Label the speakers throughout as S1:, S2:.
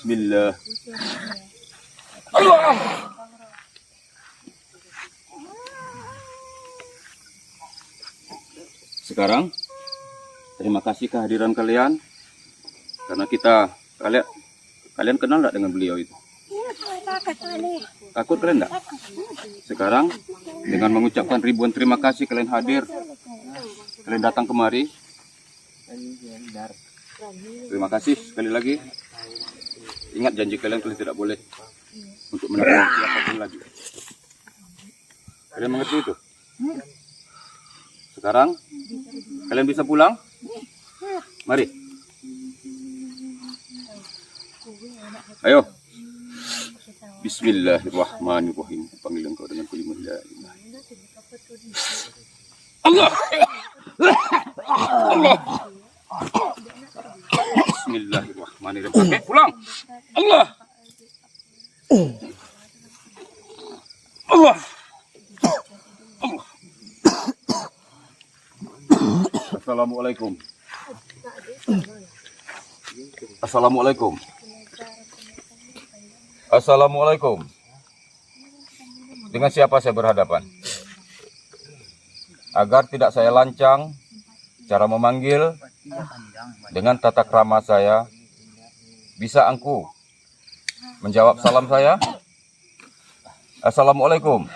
S1: Bismillah. Allah. Sekarang terima kasih kehadiran kalian karena kalian kenal enggak dengan beliau itu? Takut kalian enggak? Sekarang dengan mengucapkan ribuan terima kasih kalian hadir, kalian datang kemari. Terima kasih sekali lagi. Ingat janji kalian tidak boleh untuk menangkap siapapun lagi. Kalian mengerti itu? Sekarang kalian bisa pulang. Mari. Ayo. Bismillahirrahmanirrahim. Panggil engkau dengan kalimah la ilaha illallah. Allah. Bismillahirrahmanirrahim. Oke, pulang. Allah. Allah. Allah. Assalamualaikum. Assalamualaikum. Assalamualaikum. Dengan siapa saya berhadapan? Agar tidak saya lancang cara memanggil dengan tata krama saya, bisa engkau menjawab salam saya? Assalamualaikum.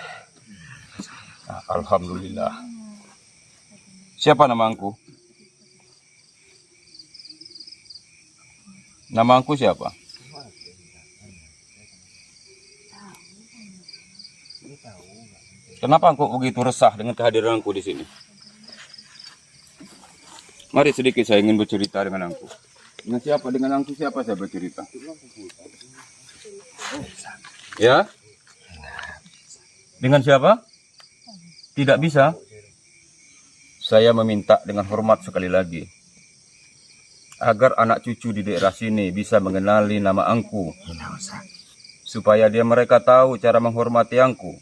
S1: Alhamdulillah. Siapa nama engkau? Nama engkau siapa? Kenapa engkau begitu resah dengan kehadiranku di sini? Mari sedikit saya ingin bercerita dengan engkau. Dengan engkau siapa saya bercerita? Ya? Dengan siapa? Tidak bisa. Saya meminta dengan hormat sekali lagi, agar anak cucu di daerah sini bisa mengenali nama engkau, supaya mereka tahu cara menghormati engkau.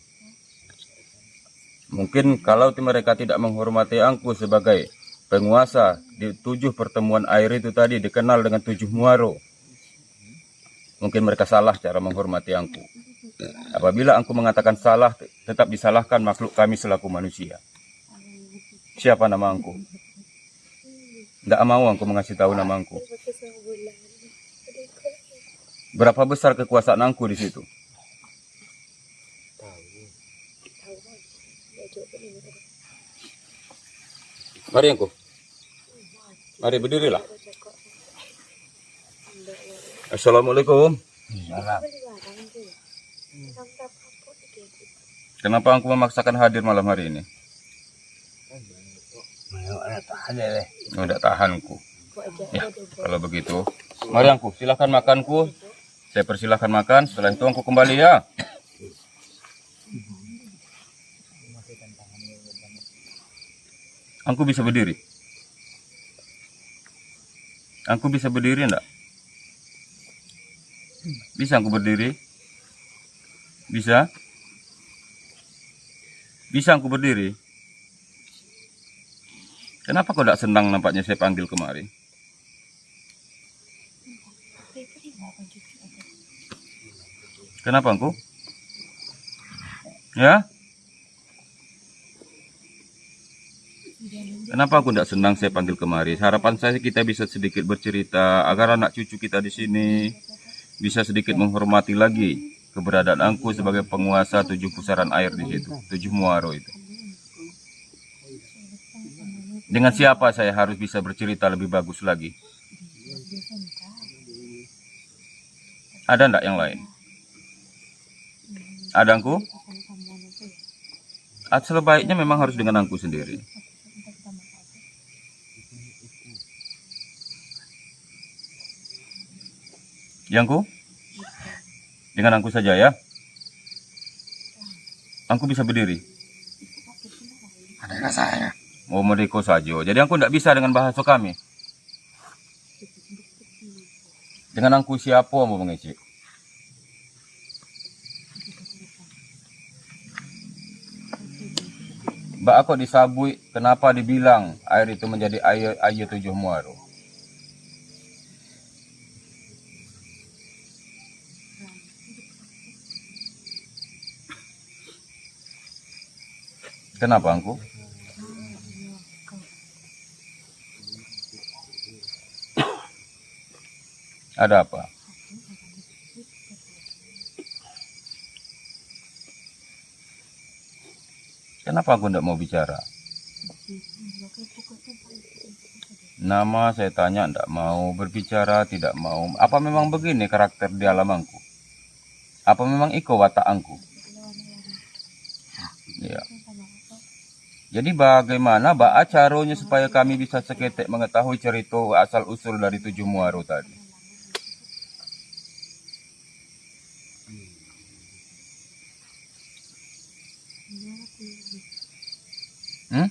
S1: Mungkin kalau mereka tidak menghormati engkau sebagai penguasa di 7 pertemuan air itu tadi dikenal dengan 7 muaro, mungkin mereka salah cara menghormati engkau. Apabila engkau mengatakan salah, tetap disalahkan makhluk kami selaku manusia. Siapa nama engkau? Tidak mau engkau mengasih tahu nama engkau. Berapa besar kekuasaan engkau di situ? Mari engkau. Mari berdirilah. Assalamualaikum. Kenapa engkau memaksakan hadir malam hari ini? Tidak tahanku. Ya, kalau begitu, mari engkau silahkan makanku. Saya persilahkan makan. Setelah itu engkau kembali ya. Engkau bisa berdiri? Engkau bisa berdiri enggak? Bisa engkau berdiri? Bisa? Bisa engkau berdiri? Kenapa kau tidak senang nampaknya saya panggil kemari? Kenapa engkau? Ya? Kenapa aku tidak senang saya panggil kemari? Harapan saya kita bisa sedikit bercerita agar anak cucu kita di sini bisa sedikit menghormati lagi keberadaan engkau sebagai penguasa 7 pusaran air di situ, 7 muaro itu. Dengan siapa saya harus bisa bercerita lebih bagus lagi? Ada enggak yang lain? Ada engkau? Sebaiknya memang harus dengan engkau sendiri. Yangku? Dengan angku saja ya. Angku bisa berdiri.
S2: Ada saya.
S1: Oh, merdeka saja. Jadi angku tidak bisa dengan bahasa kami. Dengan angku siapa mau mengisi? Mbak aku disabui, kenapa dibilang air itu menjadi air 7 muaro? Kenapa Angku? Ada apa? Kenapa aku tidak mau bicara? Nama saya tanya tidak mau berbicara, tidak mau. Apa memang begini karakter di alam Angku? Apa memang iko watak Angku? Ya. Jadi bagaimana caranya supaya kami bisa seketek mengetahui cerita asal usul dari 7 Muaro tadi? Hmm?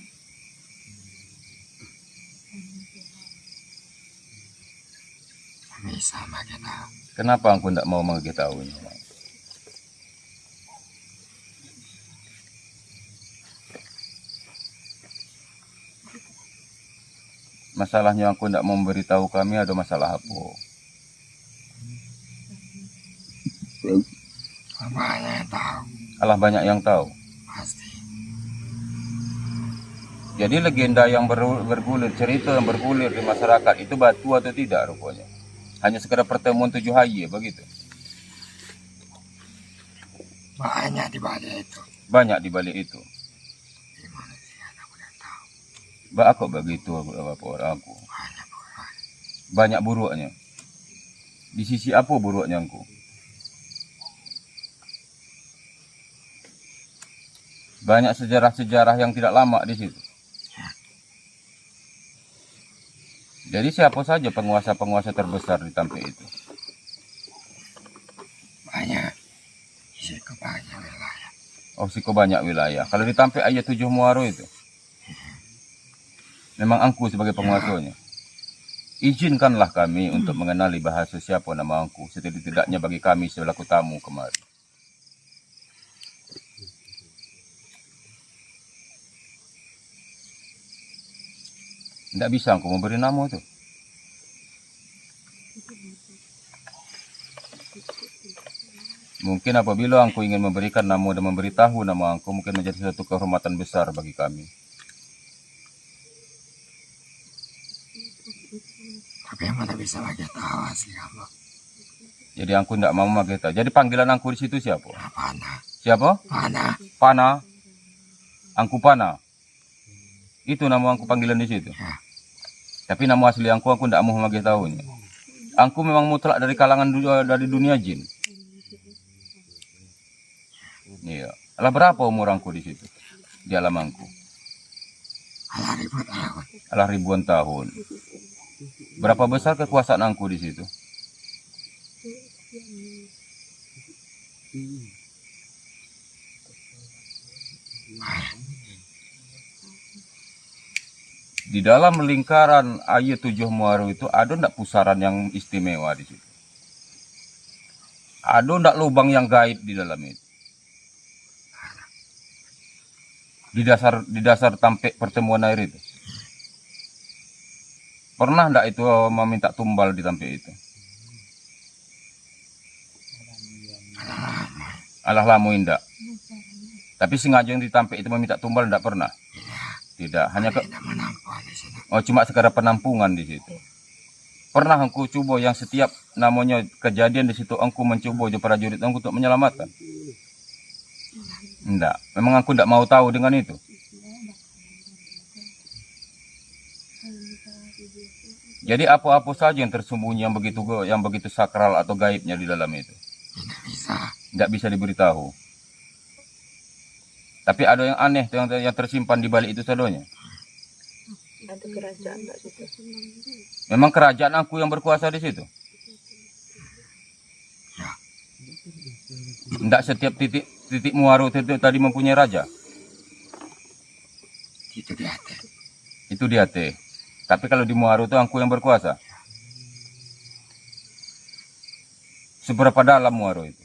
S2: Bisa tahu.
S1: Kenapa Angku tidak mau mengetahui? Masalahnya Angku tidak mau memberitahu kami ada masalah apa?
S2: Banyak yang tahu.
S1: Alah banyak yang tahu.
S2: Pasti.
S1: Jadi legenda yang bergulir, cerita yang bergulir di masyarakat itu batu atau tidak rupanya? Hanya sekedar pertemuan 7 hari begitu?
S2: Banyak di balik itu.
S1: Banyak di balik itu.
S2: Gimana sih anak udah tahu.
S1: Kok begitu orang aku?
S2: Banyak orang.
S1: Banyak buruknya. Di sisi apa buruknya Angku? Banyak sejarah-sejarah yang tidak lama di situ. Jadi siapa saja penguasa-penguasa terbesar di Tampe itu?
S2: Banyak. Siko banyak wilayah.
S1: Oh, siko banyak wilayah. Kalau di Tampe aja 7 Muaro itu. Memang Angku sebagai penguasanya. Izinkanlah kami untuk mengenali bahasa siapa nama Angku. Setidak-tidaknya bagi kami selaku tamu kemari. Tidak bisa Angku memberi nama itu. Mungkin apabila Angku ingin memberikan nama dan memberitahu nama Angku, mungkin menjadi satu kehormatan besar bagi kami.
S2: Tapi yang mana bisa lagi tahu asli kamu.
S1: Jadi Angku tidak mau Mageta. Jadi panggilan Angku di situ siapa?
S2: Pana.
S1: Siapa?
S2: Pana.
S1: Pana. Angku Pana. Itu nama Angku panggilan di situ.
S2: Ya.
S1: Tapi nama asli Angku tidak mau mengetahuinya. Angku memang mutlak dari kalangan dari dunia jin. Iya. Alah berapa umur Angku di situ? Di alam Angku?
S2: Alah ribuan tahun.
S1: Alah ribuan tahun. Berapa besar kekuasaan Angku di situ? Di dalam lingkaran Ayu 7 Muaro itu ada ndak pusaran yang istimewa di situ? Ada ndak lubang yang gaib di dalam itu? Di dasar Tampe pertemuan air itu. Pernah ndak itu meminta tumbal di Tampe itu? Alah lama indak. Tapi sengaja yang di Tampe itu meminta tumbal ndak pernah? Tidak, hanya cuma sekedar penampungan di situ. Pernah Angku coba yang setiap namanya kejadian di situ Angku mencoba prajurit Angku untuk menyelamatkan? Enggak, memang Angku enggak mau tahu dengan itu. Jadi apa-apa saja yang tersembunyi yang begitu sakral atau gaibnya di dalam itu. Enggak bisa diberitahu. Tapi ada yang aneh yang tersimpan di balik itu sadonya.
S3: Ada kerajaan di situ.
S1: Memang kerajaan Angku yang berkuasa di situ. Enggak setiap titik Muaro itu tadi mempunyai raja.
S2: Itu di hati.
S1: Itu di hati. Tapi kalau di Muaro itu Angku yang berkuasa. Seberapa dalam Muaro itu?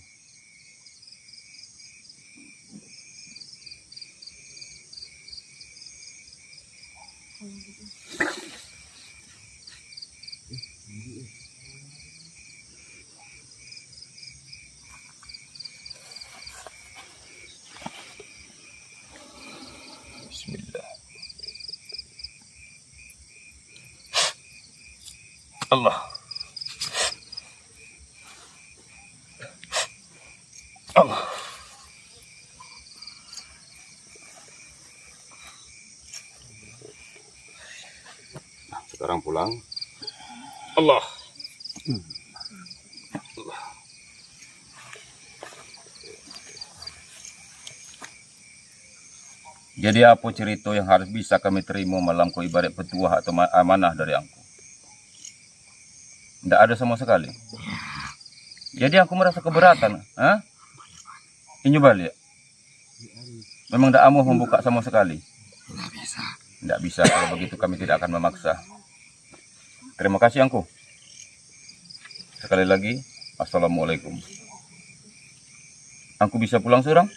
S1: Allah. Allah. Nah, sekarang pulang. Allah. Allah. Jadi apa cerita yang harus bisa kami terima malam kau ibadat petuah atau amanah dari angku? Tidak ada sama sekali. Jadi aku merasa keberatan. Hah? Ini balik. Memang tidak mau membuka sama sekali.
S2: Tidak bisa.
S1: Tidak bisa. Kalau begitu kami tidak akan memaksa. Terima kasih angku. Sekali lagi, assalamualaikum. Angku bisa pulang seorang?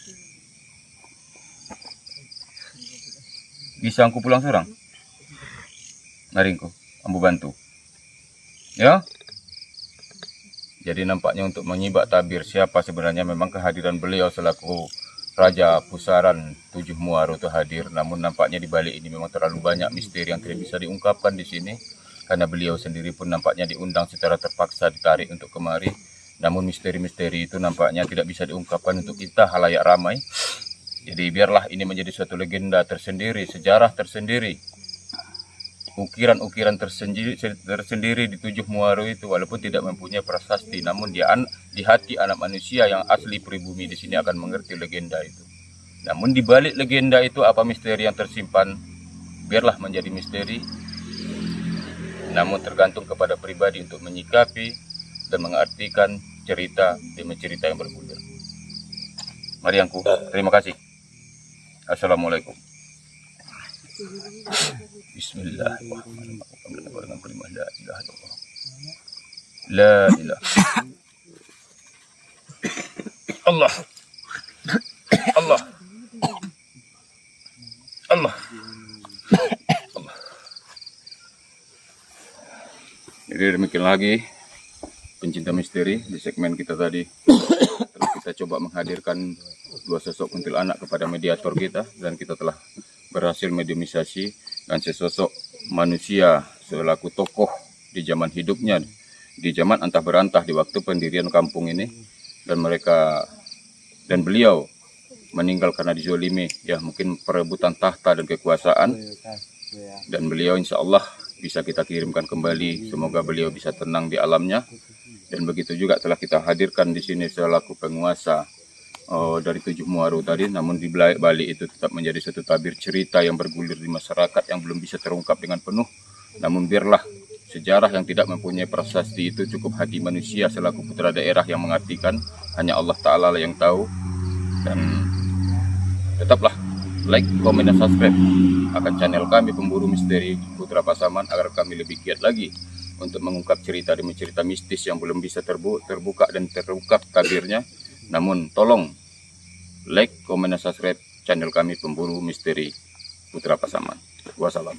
S1: Bisa angku pulang seorang? Mari angku, ambu bantu. Ya? Jadi nampaknya untuk menyibak tabir siapa sebenarnya memang kehadiran beliau selaku Raja Pusaran Tujuh Muaro itu hadir. Namun nampaknya di balik ini memang terlalu banyak misteri yang tidak bisa diungkapkan di sini. Karena beliau sendiri pun nampaknya diundang secara terpaksa ditarik untuk kemari. Namun misteri-misteri itu nampaknya tidak bisa diungkapkan untuk kita halayak ramai. Jadi biarlah ini menjadi suatu legenda tersendiri, sejarah tersendiri. Ukiran-ukiran tersendiri di Tujuh Muaro itu walaupun tidak mempunyai prasasti, namun di hati anak manusia yang asli pribumi di sini akan mengerti legenda itu. Namun di balik legenda itu apa misteri yang tersimpan, biarlah menjadi misteri. Namun tergantung kepada pribadi untuk menyikapi dan mengartikan cerita demi cerita yang bergulir. Mari angku, terima kasih. Assalamualaikum. Bismillahirrahmanirrahim. La ilaha Allah. Allah. Allah. Allah. Jadi demikian lagi pencinta misteri di segmen kita tadi. Terus kita coba menghadirkan dua sosok kuntilanak kepada mediator kita dan kita telah berhasil mediumisasi dan sesosok manusia selaku tokoh di zaman hidupnya, di zaman antah berantah di waktu pendirian kampung ini, dan beliau meninggal karena dizolimi, ya mungkin perebutan tahta dan kekuasaan, dan beliau insya Allah bisa kita kirimkan kembali, semoga beliau bisa tenang di alamnya, dan begitu juga telah kita hadirkan di sini selaku penguasa dari Tujuh Muaro tadi, namun di balik itu tetap menjadi satu tabir cerita yang bergulir di masyarakat yang belum bisa terungkap dengan penuh. Namun biarlah sejarah yang tidak mempunyai prasasti itu cukup hati manusia selaku putra daerah yang mengartikan, hanya Allah Ta'ala yang tahu. Dan tetaplah like, komen, dan subscribe akan channel kami Pemburu Misteri Putra Pasaman agar kami lebih giat lagi untuk mengungkap cerita demi cerita mistis yang belum bisa terbuka dan terungkap tabirnya. Namun tolong like, komen, dan subscribe channel kami Pemburu Misteri Putra Pasaman. Wassalam.